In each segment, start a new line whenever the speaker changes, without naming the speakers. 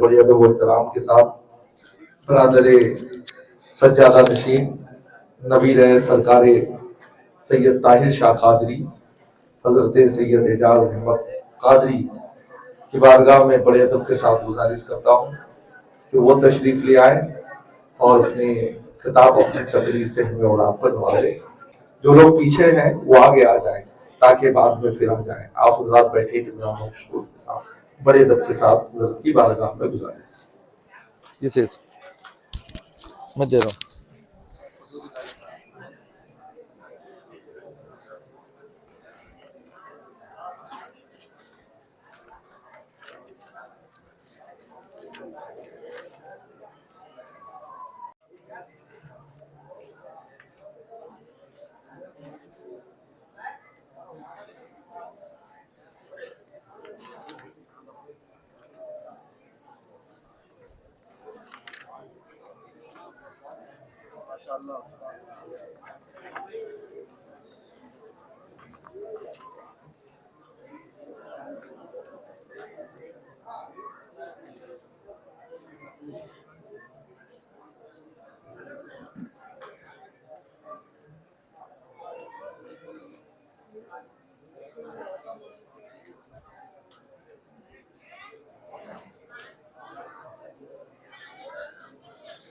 بڑے ادب و احترام کے ساتھ برادر سجادہ نشین نبی رئیس سرکار سید طاہر شاہ قادری حضرت سید اعجاز احمد قادری کی بارگاہ میں بڑے ادب کے ساتھ گزارش کرتا ہوں کہ وہ تشریف لے آئیں اور اپنے خطاب اپنی تقریر سے ہمیں اور آپ کو نوازیں۔ جو لوگ پیچھے ہیں وہ آگے آ جائیں تاکہ بعد میں پھر آ جائیں۔ آپ حضرات بیٹھے اطمینان و شکر کے ساتھ بڑے ادب کے ساتھ حضرت کی بارگاہ میں گزارش۔
جس میں دے رہا ہوں۔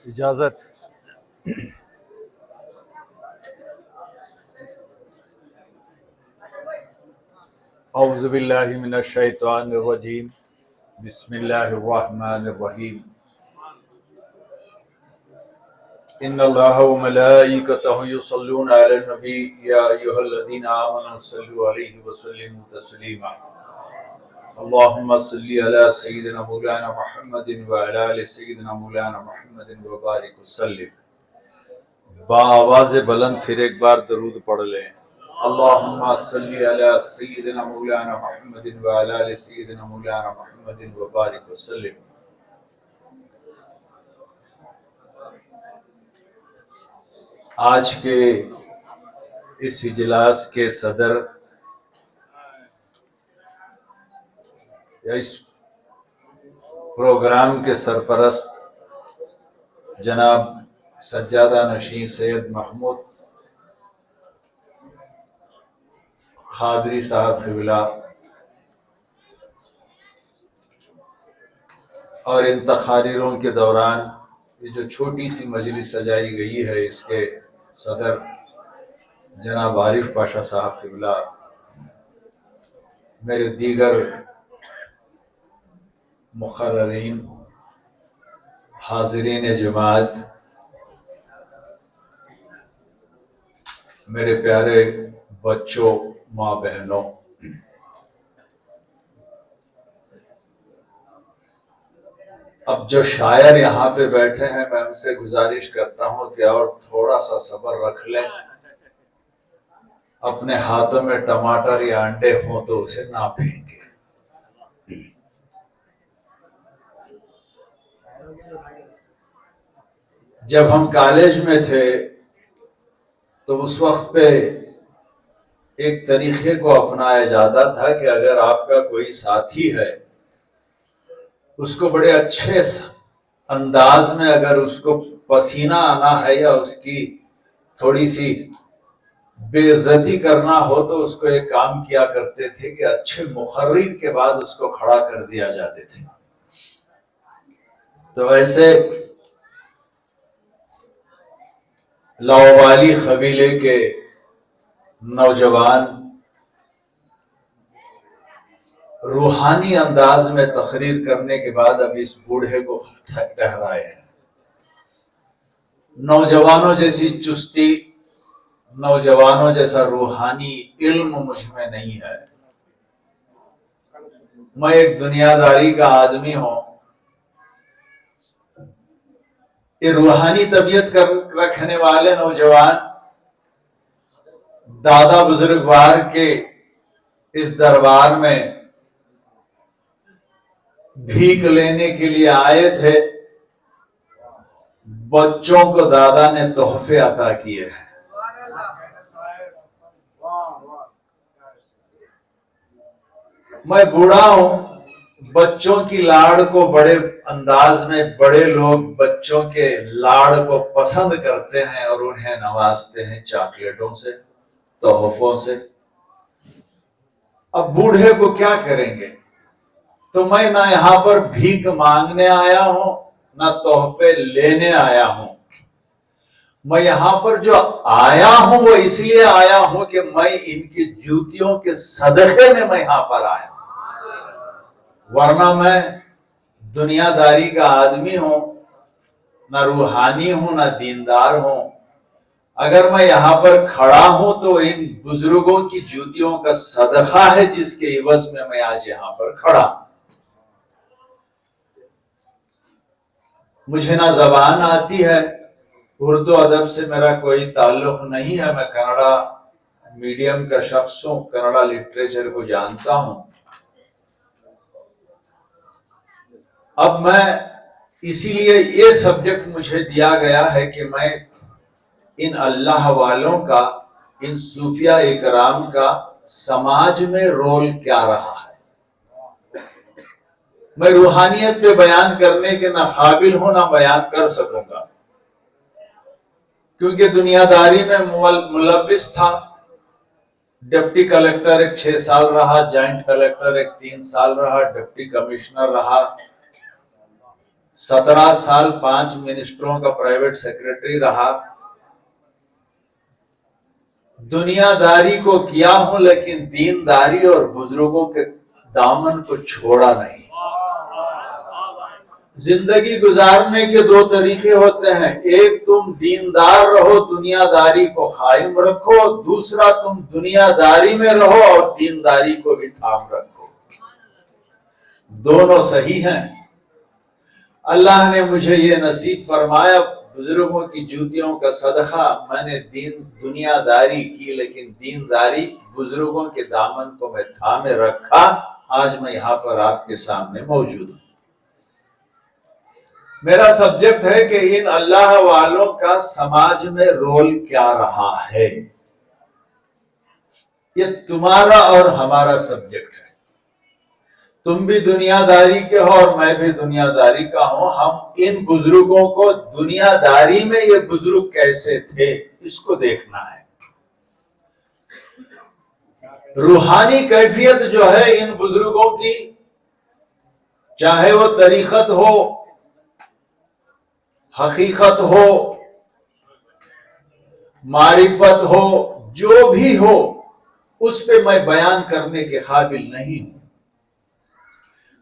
اجازت۔ اعوذ باللہ من الشیطان الرجیم، بسم اللہ الرحمن الرحیم۔ ان اللہ وملائکتہ یصلون علی النبی یا ایھا الذین آمنوا صلوا علیہ وسلموا تسلیما۔ اللہم صلی علی سیدنا مولانا محمد وعلی آل سیدنا مولانا محمد وبارک وسلم۔ با آواز بلند پھر ایک بار درود پڑھ لیں۔ اللہم صلی علی سیدنا مولانا محمد وعلی آل سیدنا مولانا محمد وبارک وسلم۔ آج کے اس اجلاس کے صدر یا اس پروگرام کے سرپرست جناب سجادہ نشین سید محمود قادری صاحب فیولا اور ان تقاریروں کے دوران یہ جو چھوٹی سی مجلس سجائی گئی ہے، اس کے صدر جناب عارف پاشا صاحب فیولا، میرے دیگر مقررین، حاضرین جماعت، میرے پیارے بچوں، ماں بہنوں، اب جو شاعر یہاں پہ بیٹھے ہیں میں ان سے گزارش کرتا ہوں کہ اور تھوڑا سا صبر رکھ لیں، اپنے ہاتھوں میں ٹماٹر یا انڈے ہوں تو اسے نہ پھینکیں۔ جب ہم کالج میں تھے تو اس وقت پہ ایک طریقے کو اپنایا جاتا تھا کہ اگر آپ کا کوئی ساتھی ہے، اس کو بڑے اچھے انداز میں اگر اس کو پسینہ آنا ہے یا اس کی تھوڑی سی بے عزتی کرنا ہو تو اس کو ایک کام کیا کرتے تھے کہ اچھے مقرر کے بعد اس کو کھڑا کر دیا جاتے تھے۔ تو ایسے لاوالی قبیلے کے نوجوان روحانی انداز میں تقریر کرنے کے بعد اب اس بوڑھے کو ٹھہرائے ہیں۔ نوجوانوں جیسی چستی، نوجوانوں جیسا روحانی علم مجھ میں نہیں ہے۔ میں ایک دنیا داری کا آدمی ہوں۔ یہ روحانی طبیعت رکھنے والے نوجوان دادا بزرگوار کے اس دربار میں بھیک لینے کے لیے آئے تھے، بچوں کو دادا نے تحفے عطا کیے ہیں۔ میں بوڑھا ہوں، بچوں کی لاڑ کو بڑے انداز میں بڑے لوگ بچوں کے لاڑ کو پسند کرتے ہیں اور انہیں نوازتے ہیں چاکلیٹوں سے، تحفوں سے۔ اب بوڑھے کو کیا کریں گے؟ تو میں نہ یہاں پر بھیک مانگنے آیا ہوں نہ تحفے لینے آیا ہوں، میں یہاں پر جو آیا ہوں وہ اس لیے آیا ہوں کہ میں ان کی جوتیوں کے صدقے میں یہاں پر آیا ہوں، ورنہ میں دنیا داری کا آدمی ہوں، نہ روحانی ہوں نہ دیندار ہوں۔ اگر میں یہاں پر کھڑا ہوں تو ان بزرگوں کی جوتیوں کا صدقہ ہے جس کے عوض میں آج یہاں پر کھڑا ہوں۔ مجھے نہ زبان آتی ہے، اردو ادب سے میرا کوئی تعلق نہیں ہے، میں کنڑا میڈیم کا شخص ہوں، کنڑا لٹریچر کو جانتا ہوں۔ اب میں اسی لیے یہ سبجیکٹ مجھے دیا گیا ہے کہ میں ان اللہ والوں کا، ان صوفیہ اکرام کا سماج میں رول کیا رہا ہے۔ میں روحانیت پہ بیان کرنے کے نہ قابل ہوں نہ بیان کر سکوں گا، کیونکہ دنیا داری میں ملوث تھا۔ ڈپٹی کلیکٹر ایک 6 سال رہا، جوائنٹ کلیکٹر ایک 3 سال رہا، ڈپٹی کمشنر رہا، 17 سال 5 منسٹروں کا پرائیویٹ سیکرٹری رہا۔ دنیا داری کو کیا ہوں لیکن دینداری اور بزرگوں کے دامن کو چھوڑا نہیں۔ زندگی گزارنے کے 2 طریقے ہوتے ہیں، ایک تم دیندار رہو، دنیا داری کو قائم رکھو، دوسرا تم دنیا داری میں رہو اور دینداری کو بھی تھام رکھو۔ دونوں صحیح ہیں۔ اللہ نے مجھے یہ نصیب فرمایا، بزرگوں کی جوتیوں کا صدقہ میں نے دنیا داری کی، لیکن دینداری بزرگوں کے دامن کو میں تھامے رکھا۔ آج میں یہاں پر آپ کے سامنے موجود ہوں۔ میرا سبجیکٹ ہے کہ ان اللہ والوں کا سماج میں رول کیا رہا ہے۔ یہ تمہارا اور ہمارا سبجیکٹ ہے۔ تم بھی دنیا داری کے ہو اور میں بھی دنیا داری کا ہوں۔ ہم ان بزرگوں کو دنیا داری میں یہ بزرگ کیسے تھے اس کو دیکھنا ہے۔ روحانی کیفیت جو ہے ان بزرگوں کی، چاہے وہ طریقت ہو، حقیقت ہو، معرفت ہو، جو بھی ہو، اس پہ میں بیان کرنے کے قابل نہیں ہوں۔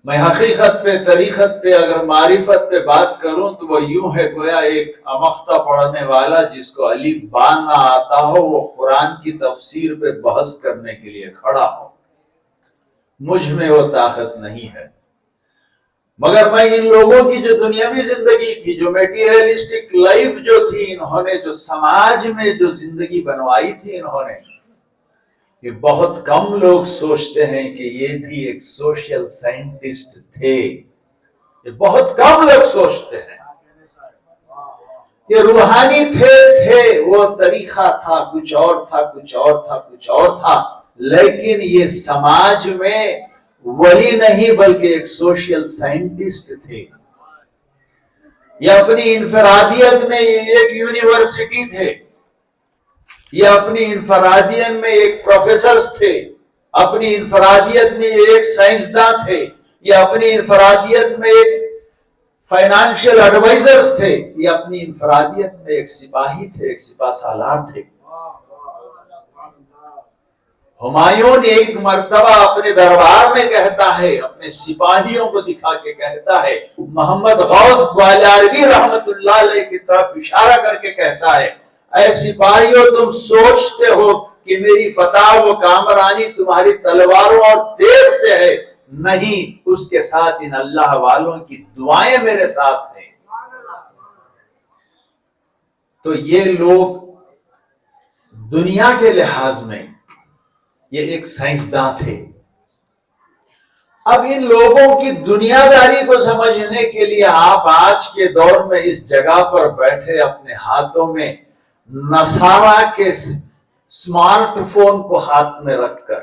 میں حقیقت پہ، طریقت پہ، اگر معرفت پہ بات کروں تو وہ یوں ہے گویا ایک امختہ پڑھنے والا جس کو الف با نہ آتا ہو، وہ قرآن کی تفسیر پہ بحث کرنے کے لیے کھڑا ہو۔ مجھ میں وہ طاقت نہیں ہے، مگر میں ان لوگوں کی جو دنیاوی زندگی تھی، جو میٹیریلسٹک لائف جو تھی، انہوں نے جو سماج میں جو زندگی بنوائی تھی انہوں نے، یہ بہت کم لوگ سوچتے ہیں کہ یہ بھی ایک سوشل سائنٹسٹ تھے۔ یہ بہت کم لوگ سوچتے ہیں۔ یہ روحانی تھے، وہ طریقہ تھا، کچھ اور تھا، کچھ اور تھا، کچھ اور تھا، لیکن یہ سماج میں ولی نہیں بلکہ ایک سوشل سائنٹسٹ تھے۔ یہ اپنی انفرادیت میں ایک یونیورسٹی تھے، یہ اپنی انفرادیت میں ایک پروفیسرز تھے، اپنی انفرادیت میں ایک سائنسداں تھے، یہ اپنی انفرادیت میں ایک فائنانشل ایڈوائزرز تھے، یہ اپنی انفرادیت میں ایک سپاہی تھے، ایک سپاہ سالار تھے۔ ہمایوں نے ایک مرتبہ اپنے دربار میں کہتا ہے، اپنے سپاہیوں کو دکھا کے کہتا ہے، محمد غوث گوالیاروی رحمت اللہ علیہ کی طرف اشارہ کر کے کہتا ہے، اے سپاہیوں تم سوچتے ہو کہ میری فتح و کامرانی تمہاری تلواروں اور تیر سے ہے، نہیں، اس کے ساتھ ان اللہ والوں کی دعائیں میرے ساتھ ہیں۔ تو یہ لوگ دنیا کے لحاظ میں یہ ایک سائنسداں تھے۔ اب ان لوگوں کی دنیا داری کو سمجھنے کے لیے آپ آج کے دور میں اس جگہ پر بیٹھے اپنے ہاتھوں میں نصارہ کے سمارٹ فون کو ہاتھ میں رکھ کر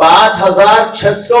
5600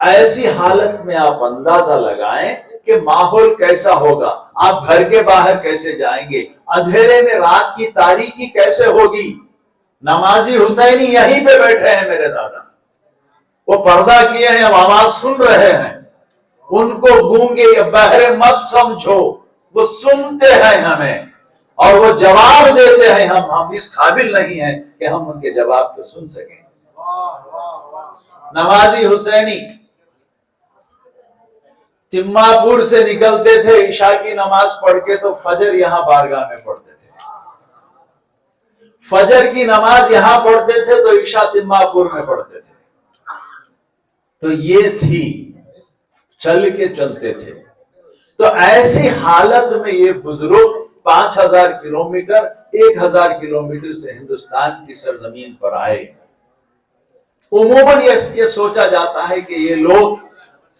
ایسی حالت میں آپ اندازہ لگائیں کہ ماحول کیسا ہوگا، آپ گھر کے باہر کیسے جائیں گے، اندھیرے میں رات کی تاریکی کیسے ہوگی۔ نمازی حسینی یہیں پہ بیٹھے ہیں میرے دادا، وہ پردہ کیے ہیں، اب آواز سن رہے ہیں، ان کو گونگے یا بہرے مت سمجھو، وہ سنتے ہیں ہمیں اور وہ جواب دیتے ہیں، ہم اس قابل نہیں ہیں کہ ہم ان کے جواب کو سن سکیں۔ نمازی حسینی تماپور سے نکلتے تھے عشاء کی نماز پڑھ کے تو فجر یہاں بارگاہ میں پڑھتے تھے، فجر کی نماز یہاں پڑھتے تھے تو عشاء تماپور میں پڑھتے تھے۔ تو یہ تھی، چل کے چلتے تھے۔ تو ایسی حالت میں یہ بزرگ 5000 کلومیٹر 1000 کلومیٹر سے ہندوستان کی سرزمین پر آئے۔ عموماً یہ سوچا جاتا ہے کہ یہ لوگ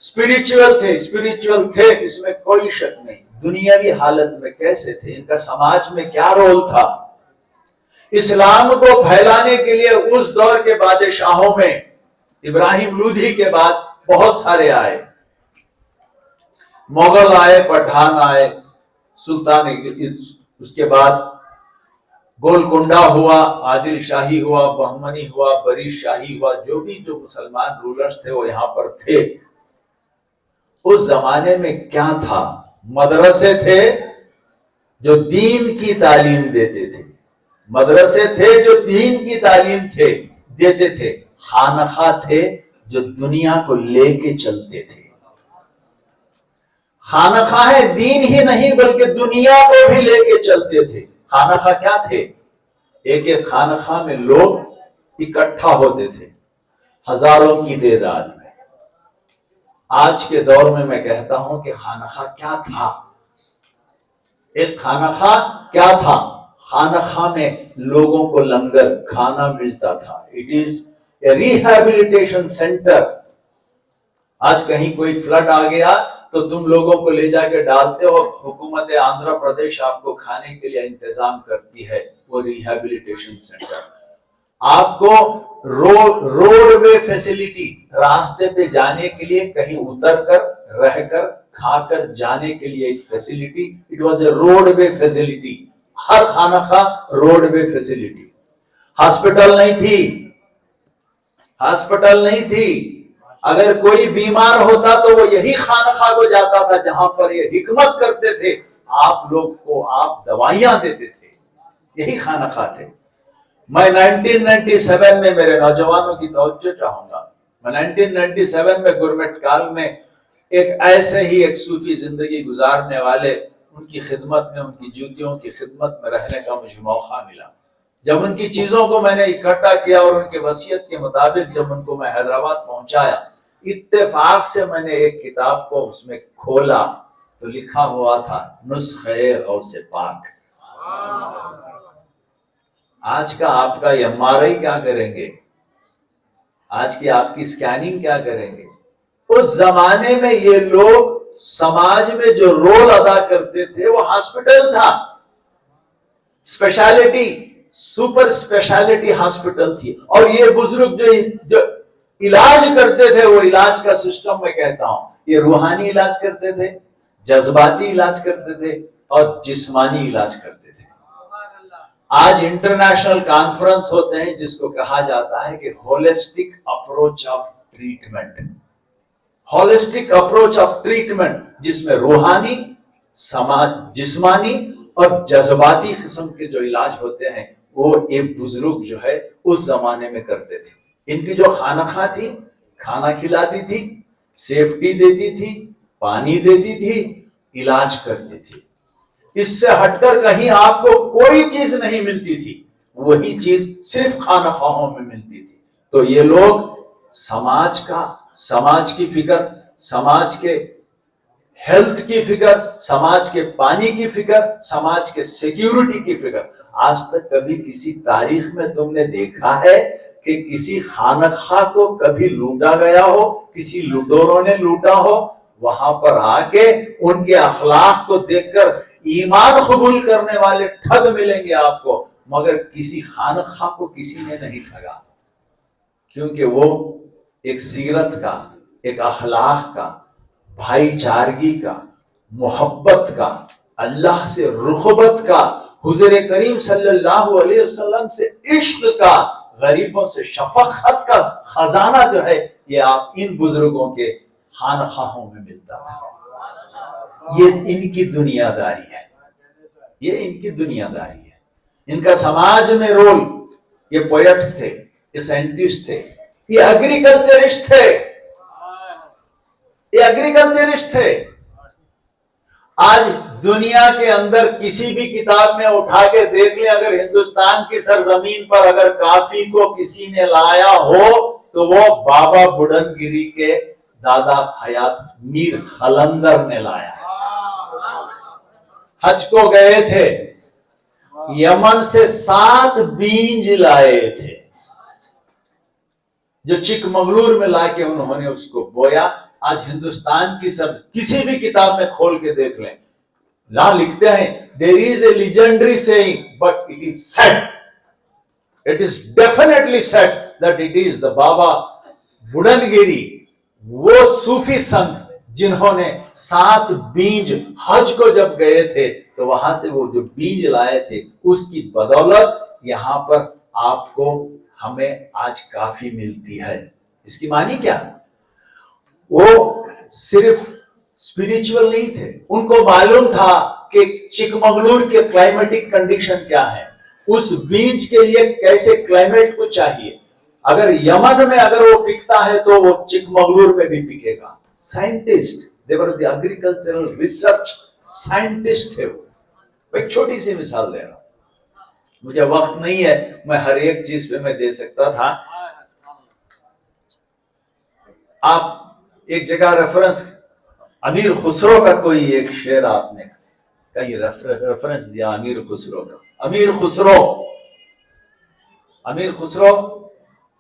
اسپریچول تھے، اس میں کوئی شک نہیں۔ دنیاوی حالت میں کیسے تھے، ان کا سماج میں کیا رول تھا؟ اسلام کو پھیلانے کے لیے اس دور کے بادشاہوں میں ابراہیم لودھی کے بعد بہت سارے آئے، مغل آئے، پٹھان آئے، سلطان، اس کے بعد گولکنڈا ہوا، عادل شاہی ہوا، بہمنی ہوا، بری شاہی ہوا، جو مسلمان رولرز تھے وہ یہاں پر تھے۔ اس زمانے میں کیا تھا؟ مدرسے تھے جو دین کی تعلیم دیتے تھے، مدرسے تھے جو دین کی تعلیم دیتے تھے، خانقاہ تھے جو دنیا کو لے کے چلتے تھے۔ خانقاہ دین ہی نہیں بلکہ دنیا کو بھی لے کے چلتے تھے۔ خانقاہ کیا تھے؟ ایک ایک خانقاہ میں لوگ اکٹھا ہوتے تھے، ہزاروں کی تعداد میں۔ آج کے دور میں کہتا ہوں کہ خانقاہ کیا تھا؟ ایک خانقاہ کیا تھا؟ خانقاہ میں لوگوں کو لنگر کھانا ملتا تھا۔ It is a rehabilitation centre. آج کہیں کوئی فلڈ آ گیا تو تم لوگوں کو لے جا کے ڈالتے ہو، حکومت آندھرا پردیش آپ کو کھانے کے لیے انتظام کرتی ہے، وہ ریہیبلیٹیشن سینٹر۔ آپ کو روڈ وے فیسلٹی، راستے پہ جانے کے لیے کہیں اتر کر رہ کر کھا کر جانے کے لیے ایک facility, it was a roadway facility. ہر خانقاہ روڈ وے فیسلٹی۔ ہاسپٹل نہیں تھی، اگر کوئی بیمار ہوتا تو وہ یہی خانقاہ کو جاتا تھا جہاں پر یہ حکمت کرتے تھے، آپ لوگ کو آپ دوائیاں دیتے تھے، یہی خانقاہ تھے۔ میں 1997 میں، میرے نوجوانوں کی توجہ چاہوں گا، میں 1997 میں گورنمنٹ کال میں ایک ایسے ہی ایک صوفی زندگی گزارنے والے، ان کی خدمت میں، ان کی جوتیوں کی خدمت میں رہنے کا مجھے موقع ملا۔ جب ان کی چیزوں کو میں نے اکٹھا کیا اور ان کے وصیت کے مطابق جب ان کو میں حیدرآباد پہنچایا، اتفاق سے میں نے ایک کتاب کو اس میں کھولا تو لکھا ہوا تھا نسخے غوث پاک۔ آج کا آپ کا ایم آر آئی کیا کریں گے؟ آج کی آپ کی اسکیننگ کیا کریں گے؟ اس زمانے میں یہ لوگ سماج میں جو رول ادا کرتے تھے وہ ہاسپٹل تھا، اسپیشلٹی، سپر اسپیشلٹی ہاسپٹل تھی۔ اور یہ بزرگ جو علاج کرتے تھے، وہ علاج کا سسٹم میں کہتا ہوں، یہ روحانی علاج کرتے تھے، جذباتی علاج کرتے تھے اور جسمانی علاج کرتے تھے۔ آج انٹرنیشنل کانفرنس ہوتے ہیں جس کو کہا جاتا ہے کہ holistic approach of treatment, holistic approach of treatment, جس میں روحانی، جسمانی اور جذباتی قسم کے جو علاج ہوتے ہیں وہ ایک بزرگ جو ہے اس زمانے میں کرتے تھے۔ ان کی جو خانقاہ تھی، کھانا کھلاتی تھی، سیفٹی دیتی تھی، پانی دیتی تھی، علاج کرتی تھی۔ اس سے ہٹ کر کہیں آپ کو کوئی چیز نہیں ملتی تھی، وہی چیز صرف خانقاہوں میں ملتی تھی۔ تو یہ لوگ سماج کی فکر، سماج کے ہیلتھ کی فکر، سماج کے پانی کی فکر، سماج کے سیکیورٹی کی فکر۔ آج تک کبھی کسی تاریخ میں تم نے دیکھا ہے کہ کسی خانقاہ کو کبھی لوٹا گیا ہو، کسی لوٹوروں نے لوٹا ہو؟ وہاں پر آ کے ان کے اخلاق کو دیکھ کر ایمان قبول کرنے والے ٹھگ ملیں گے آپ کو، مگر کسی خانقاہ کو کسی نے نہیں ٹھگا، کیونکہ وہ ایک سیرت کا، ایک اخلاق کا، بھائی چارگی کا، محبت کا، اللہ سے رغبت کا، حضور کریم صلی اللہ علیہ وسلم سے عشق کا، غریبوں سے شفقت کا خزانہ جو ہے یہ آپ ان بزرگوں کے خانقاہوں میں ملتا تھا۔ یہ ان کی دنیا داری ہے، یہ ان کی دنیا داری ہے، ان کا سماج میں رول۔ یہ پوئٹس تھے، یہ سائنٹسٹ تھے، یہ ایگریکلچرسٹ تھے، یہ ایگریکلچرسٹ تھے۔ آج دنیا کے اندر کسی بھی کتاب میں اٹھا کے دیکھ لیں، اگر ہندوستان کی سرزمین پر اگر کافی کو کسی نے لایا ہو تو وہ بابا بڈن گیری کے دادا حیات میر خلندر نے لایا ہے۔ حج کو گئے تھے، یمن سے 7 بیج لائے تھے جو چک منگلور میں لا کے انہوں نے اس کو بویا۔ آج ہندوستان کی کسی بھی کتاب میں کھول کے دیکھ لیں، لکھتے ہیں there is a legendary saying but it is said, it is definitely said that it is the بابا بڈن گیری، وہ صوفی سنت جنہوں نے 7 بیج حج کو جب گئے تھے تو وہاں سے وہ جو بیج لائے تھے اس کی بدولت یہاں پر آپ کو ہمیں آج کافی ملتی ہے۔ اس کی معنی کیا؟ وہ صرف اسپریچول نہیں تھے، ان کو معلوم تھا کہ چک منگلور کے کلائمیٹک کنڈیشن کیا ہے، اس بیج کے لیے کیسے کلائمیٹ کو چاہیے، اگر یمن میں اگر وہ پکتا ہے تو وہ چک منگلور میں بھی پکے گا۔ Scientist, they were the agricultural research scientist تھے وہ۔ ایک چھوٹی سی مثال دے رہا ہوں، مجھے وقت نہیں ہے میں ہر ایک چیز پہ میں دے سکتا تھا۔ آپ ایک جگہ ریفرنس، امیر خسرو کا کوئی ایک شعر آپ نے کئی ریفرنس دیا امیر خسرو کا۔ امیر خسرو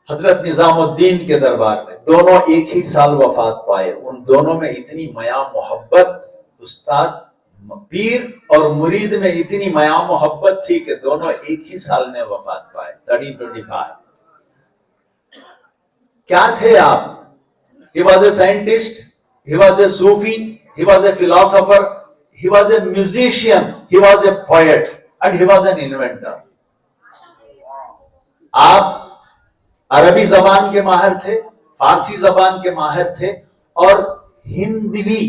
حضرت نظام الدین کے دربار میں، دونوں ایک ہی سال وفات پائے۔ ان دونوں میں اتنی میاں محبت، استاد پیر اور مرید میں اتنی میاں محبت تھی کہ دونوں ایک ہی سال میں وفات پائے، 1325۔ کیا تھے آپ؟ He was a scientist, he was a Sufi, he was a philosopher, he was a musician, he was a poet, and he was an inventor. آپ عربی زبان کے ماہر تھے، فارسی زبان کے ماہر تھے، اور ہندوی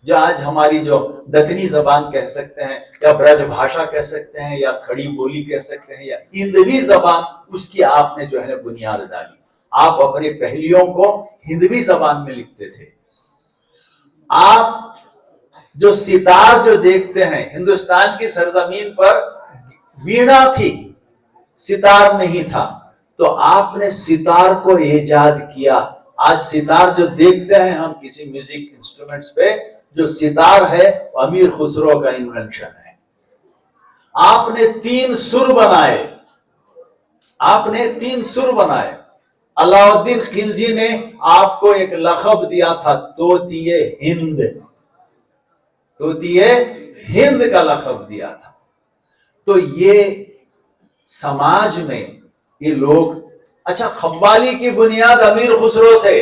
جو آج ہماری جو دکنی زبان کہہ سکتے ہیں یا برج بھاشا کہہ سکتے ہیں یا کھڑی بولی کہہ سکتے ہیں یا ہندوی زبان، اس کی آپ نے جو ہے بنیاد ڈالی۔ آپ اپنے پہلیوں کو ہندوی زبان میں لکھتے تھے۔ آپ جو ستار جو دیکھتے ہیں، ہندوستان کی سرزمین پر وینا تھی، ستار نہیں تھا، تو آپ نے ستار کو ایجاد کیا۔ آج ستار جو دیکھتے ہیں ہم کسی میوزک انسٹرومنٹس پہ، جو ستار ہے وہ امیر خسرو کا انوینشن ہے۔ آپ نے 3 سر بنائے، آپ نے 3 سر بنائے۔ علاء الدین خلجی نے آپ کو ایک لقب دیا تھا، طوطی ہند، طوطی ہند کا لقب دیا تھا۔ تو یہ سماج میں یہ لوگ، اچھا قوالی کی بنیاد امیر خسرو سے،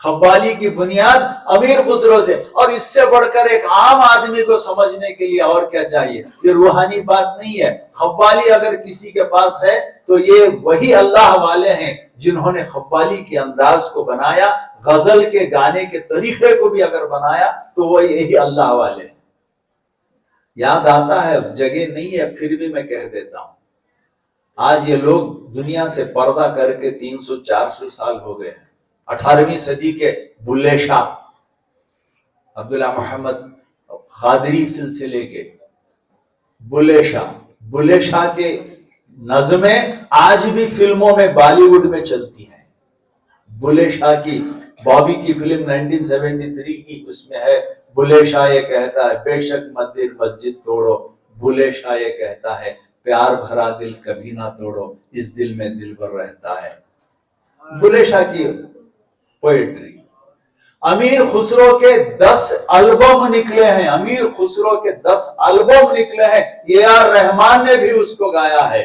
قوالی کی بنیاد امیر خسرو سے، اور اس سے بڑھ کر ایک عام آدمی کو سمجھنے کے لیے اور کیا چاہیے؟ یہ روحانی بات نہیں ہے۔ قوالی اگر کسی کے پاس ہے تو یہ وہی اللہ والے ہیں جنہوں نے قوالی کے انداز کو بنایا، غزل کے گانے کے طریقے کو بھی اگر بنایا تو وہ یہی اللہ والے ہیں۔ یاد آتا ہے، جگہ نہیں ہے پھر بھی میں کہہ دیتا ہوں، آج یہ لوگ دنیا سے پردہ کر کے 300-400 سال ہو گئے ہیں۔ 18ویں صدی کے بلے شاہ، عبداللہ محمد قادری سلسلے کے بلے شاہ کے نظمیں آج بھی فلموں میں بالی ووڈ میں چلتی ہیں۔ بلے شاہ کی بابی کی فلم 1973 کی، اس میں ہے بلے شاہ یہ کہتا ہے بے شک مندر مسجد توڑو، بلے شاہ یہ کہتا ہے پیار بھرا دل کبھی نہ توڑو، اس دل میں دل بھر رہتا ہے۔ بلے شاہ کی پوئٹری۔ امیر خسرو کے 10 البم نکلے ہیں، امیر خسرو کے 10 البم نکلے ہیں، اے آر رحمان نے بھی اس کو گایا ہے۔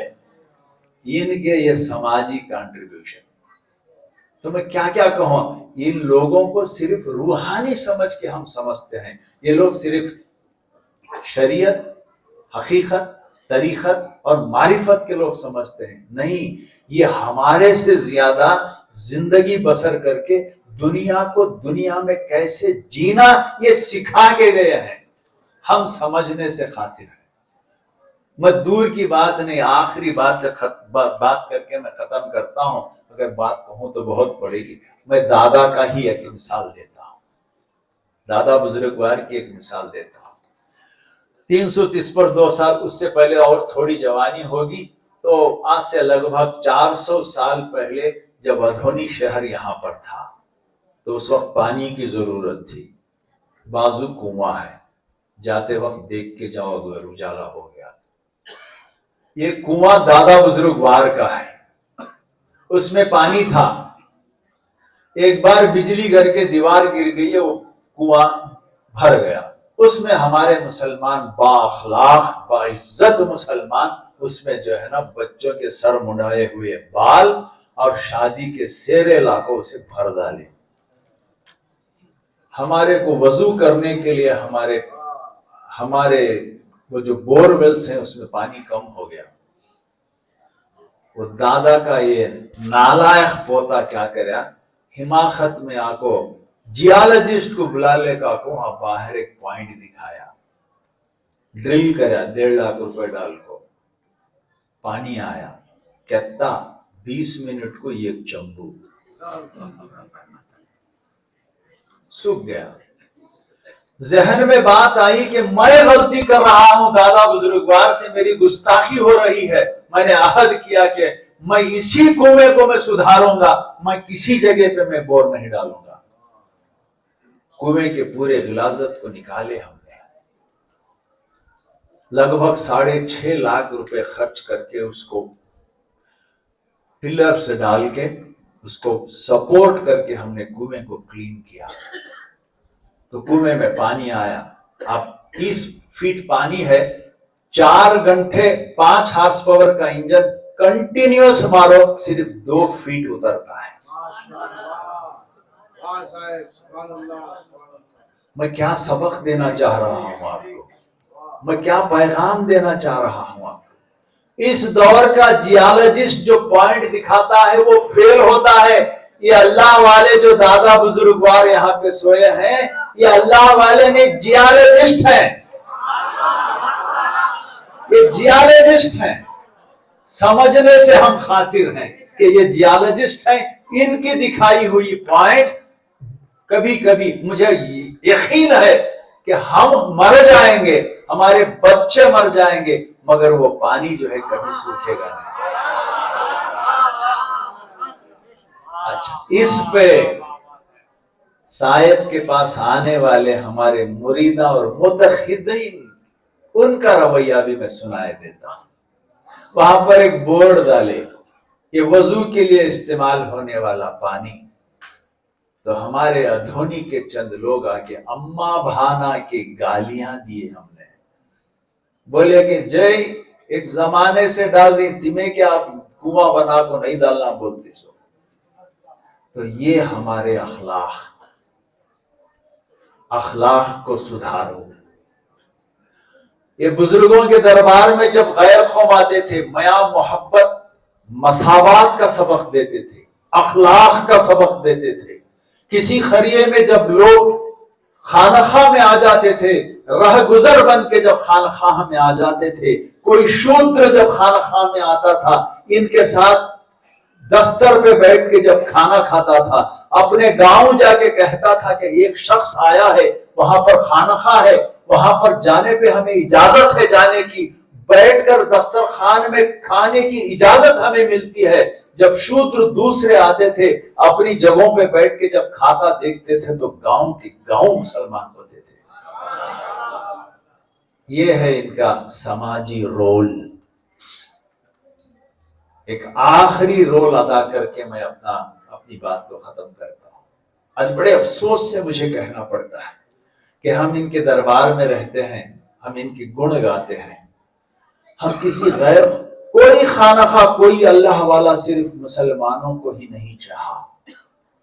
ان کے یہ سماجی کنٹریبیوشن۔ تو میں کیا کیا کہوں. ان لوگوں کو صرف روحانی سمجھ کے ہم سمجھتے ہیں. یہ لوگ صرف شریعت، حقیقت، طریقت اور معرفت کے لوگ سمجھتے ہیں. نہیں، یہ ہمارے سے زیادہ زندگی بسر کر کے دنیا کو دنیا میں کیسے جینا یہ سکھا کے گئے ہیں. ہم سمجھنے سے قاصر ہیں. میں دور کی بات نہیں، آخری بات کر کے میں ختم کرتا ہوں. اگر بات کہوں تو بہت پڑے گی. میں دادا کا ہی ایک مثال دیتا ہوں، دادا بزرگوار کی ایک مثال دیتا ہوں. 330 پر 2 سال اس سے پہلے اور تھوڑی جوانی ہوگی، تو آج سے لگ بھگ 400 سال پہلے جب ادھونی شہر یہاں پر تھا تو اس وقت پانی کی ضرورت تھی. بازو کنواں ہے، جاتے وقت دیکھ کے جاؤ اگر اجالا ہو گیا. یہ کنواں دادا بزرگوار کا ہے، اس میں پانی تھا. ایک بار بجلی گر کے دیوار گر گئی ہے، وہ کنواں بھر گیا. اس میں ہمارے مسلمان با اخلاق با عزت مسلمان اس میں جو ہے نا بچوں کے سر منڈائے ہوئے بال اور شادی کے سیرے لا کو اسے بھر ڈالے. ہمارے کو وضو کرنے کے لیے ہمارے وہ جو بور ویلز ہیں اس میں پانی کم ہو گیا. وہ دادا کا یہ نالائق پوتا کیا کریا، حماقت میں آ کو جیالوجسٹ کو بلا لے کا کو وہاں باہر ایک پوائنٹ دکھایا، ڈرل کریا 1.5 لاکھ روپے ڈال کو. پانی آیا کہتا 20 منٹ کو ایک چمبو سوکھ گیا. ذہن میں بات آئی کہ میں غلطی کر رہا ہوں، دادا بزرگوار سے میری گستاخی ہو رہی ہے. میں نے عہد کیا کہ میں اسی کنویں کو میں سدھاروں گا، میں کسی جگہ پہ میں بور نہیں ڈالوں گا. کنویں کے پورے غلاظت کو نکالے ہم نے، لگ بھگ 6.5 لاکھ روپے خرچ کر کے اس کو پلر سے ڈال کے اس کو سپورٹ کر کے ہم نے کنویں کو کلین کیا. تو کنویں میں پانی آیا. اب 30 فیٹ پانی ہے، 4 گھنٹے 5 ہارس پاور کا انجن کنٹینیوس مارو صرف 2 فیٹ اترتا ہے. میں کیا سبق دینا چاہ رہا ہوں آپ کو، میں کیا پیغام دینا چاہ رہا ہوں آپ کو. اس دور کا جیالوجسٹ جو پوائنٹ دکھاتا ہے وہ فیل ہوتا ہے. یہ اللہ والے جو دادا بزرگوار یہاں پہ سوئے ہیں، یہ اللہ والے نے جیالوجسٹ ہیں، یہ جیالوجسٹ ہیں. سمجھنے سے ہم خاسر ہیں کہ یہ جیالوجسٹ ہیں. ان کی دکھائی ہوئی پوائنٹ کبھی کبھی مجھے یقین ہے کہ ہم مر جائیں گے، ہمارے بچے مر جائیں گے، مگر وہ پانی جو ہے کبھی سوکھے گا نہیں. اچھا، اس پہ صاحب کے پاس آنے والے ہمارے مریدہ اور متخدین ان کا رویہ بھی میں سنائے دیتا ہوں. وہاں پر ایک بورڈ ڈالے، یہ وضو کے لیے استعمال ہونے والا پانی. تو ہمارے ادھونی کے چند لوگ آ کے اما بھانا کی گالیاں دیے. ہم نے بولے کہ جے ایک زمانے سے ڈال دی تمہیں کیا کنواں بنا کو نہیں ڈالنا بولتے سو. تو یہ ہمارے اخلاق کو سدھارو. یہ بزرگوں کے دربار میں جب غیر قوم آتے تھے، میاں محبت مساوات کا سبق دیتے تھے، اخلاق کا سبق دیتے تھے. کسی خریے میں جب لوگ خانخواہ میں آ جاتے تھے، رہ گزر بن کے جب خانخواہ میں آ جاتے تھے، کوئی شودر جب خانخواہ میں آتا تھا، ان کے ساتھ دستر پہ بیٹھ کے جب کھانا کھاتا تھا، اپنے گاؤں جا کے کہتا تھا کہ ایک شخص آیا ہے، وہاں پر خانخواہ ہے، وہاں پر جانے پہ ہمیں اجازت ہے جانے کی، بیٹھ کر دسترخوان میں کھانے کی اجازت ہمیں ملتی ہے. جب شودر دوسرے آتے تھے اپنی جگہوں پہ بیٹھ کے جب کھاتا دیکھتے تھے تو گاؤں کے گاؤں مسلمان ہوتے تھے. یہ ہے ان کا سماجی رول. ایک آخری رول ادا کر کے میں اپنی بات کو ختم کرتا ہوں. آج بڑے افسوس سے مجھے کہنا پڑتا ہے کہ ہم ان کے دربار میں رہتے ہیں، ہم ان کی گن گاتے ہیں. ہم کسی غیر کوئی خانخواہ کوئی اللہ والا صرف مسلمانوں کو ہی نہیں چاہا.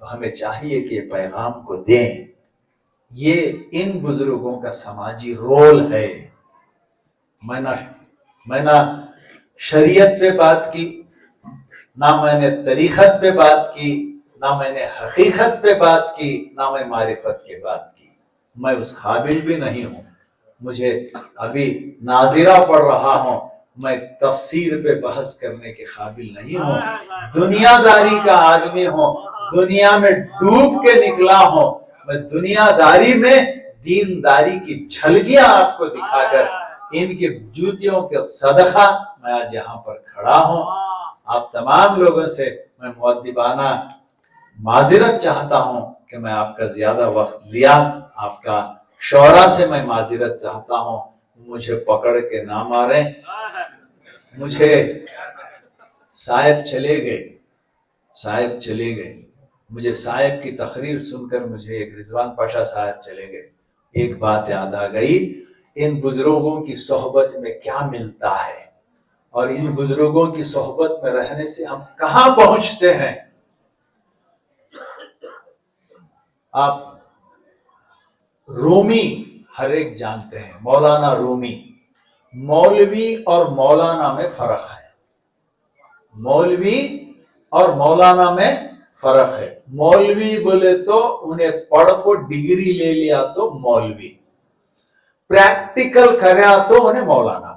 تو ہمیں چاہیے کہ پیغام کو دیں. یہ ان بزرگوں کا سماجی رول ہے. میں نہ شریعت پہ بات کی، نہ میں نے طریقت پہ بات کی، نہ میں نے حقیقت پہ بات کی، نہ میں معرفت کی بات کی. میں اس قابل بھی نہیں ہوں. مجھے ابھی ناظرہ پڑھ رہا ہوں، میں تفسیر پہ بحث کرنے کے قابل نہیں ہوں. دنیا داری کا آدمی ہوں، دنیا میں ڈوب کے نکلا ہوں. میں دنیا داری میں دینداری کی جھلکیاں آپ کو دکھا کر ان کے جوتیوں کے صدقہ میں آج یہاں پر کھڑا ہوں. آپ تمام لوگوں سے میں مؤدبانہ معذرت چاہتا ہوں کہ میں آپ کا زیادہ وقت لیا. آپ کا شعراء سے میں معذرت چاہتا ہوں، مجھے پکڑ کے نہ ماریں. مجھے صاحب چلے گئے. مجھے صاحب کی تقریر سن کر مجھے ایک رضوان پاشا صاحب چلے گئے. ایک بات یاد آ گئی، ان بزرگوں کی صحبت میں کیا ملتا ہے اور ان بزرگوں کی صحبت میں رہنے سے ہم کہاں پہنچتے ہیں. آپ رومی ہر ایک جانتے ہیں، مولانا رومی. مولوی اور مولانا میں فرق ہے. مولوی اور مولانا میں فرق ہے. مولوی بولے تو انہیں پڑھ کو ڈگری لے لیا تو مولوی، پریکٹیکل کریا تو انہیں مولانا.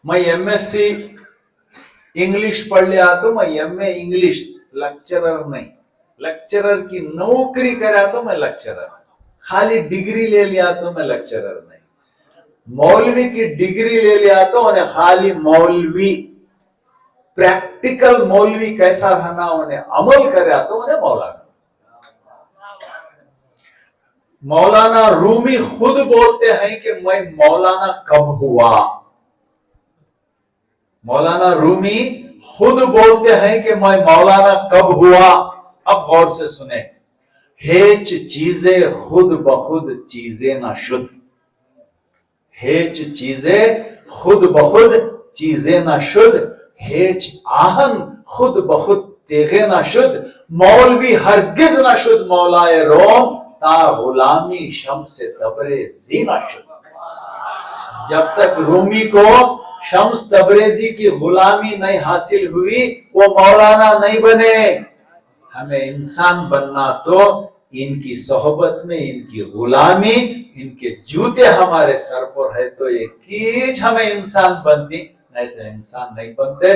میں ایم ایس سی انگلش پڑھ لیا تو میں ایم اے انگلش، لیکچرر نہیں. لیکچرر کی نوکری کریا تو میں لیکچرر. خالی ڈگری لے لیا تو میں لیکچرر نہیں. مولوی کی ڈگری لے لیا تو انہیں خالی مولوی، پریکٹیکل مولوی کیسا رہنا انہیں عمل کریا تو انہیں مولانا. مولانا رومی خود بولتے ہیں کہ میں مولانا کب ہوا. مولانا رومی خود بولتے ہیں کہ میں مولانا کب ہوا. اب غور سے سنیں، ہیچ چیزیں خود بخود چیزیں نہ شد. ہیچ چیزیں خود بخود چیزیں نہ شد. ہیچ آہن خود بخود تیغے نہ شد. مولوی ہرگز نہ شد مولائے روم، تا غلامی شمس تبریزی نہ شد. جب تک رومی کو شمس تبریزی کی غلامی نہیں حاصل ہوئی وہ مولانا نہیں بنے. ہمیں انسان بننا تو ان کی صحبت میں، ان کی غلامی، ان کے جوتے ہمارے سر پر ہے تو یہ کیچ ہمیں انسان بنتی، نہیں تو انسان نہیں بنتے.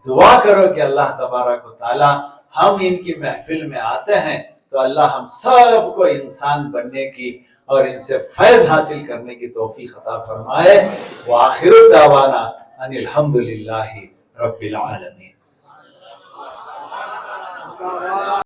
دعا کرو کہ اللہ تبارک و تعالی ہم ان کی محفل میں آتے ہیں تو اللہ ہم سب کو انسان بننے کی اور ان سے فیض حاصل کرنے کی توفیق عطا فرمائے. وآخر دعوانا ان الحمدللہ رب العالمین.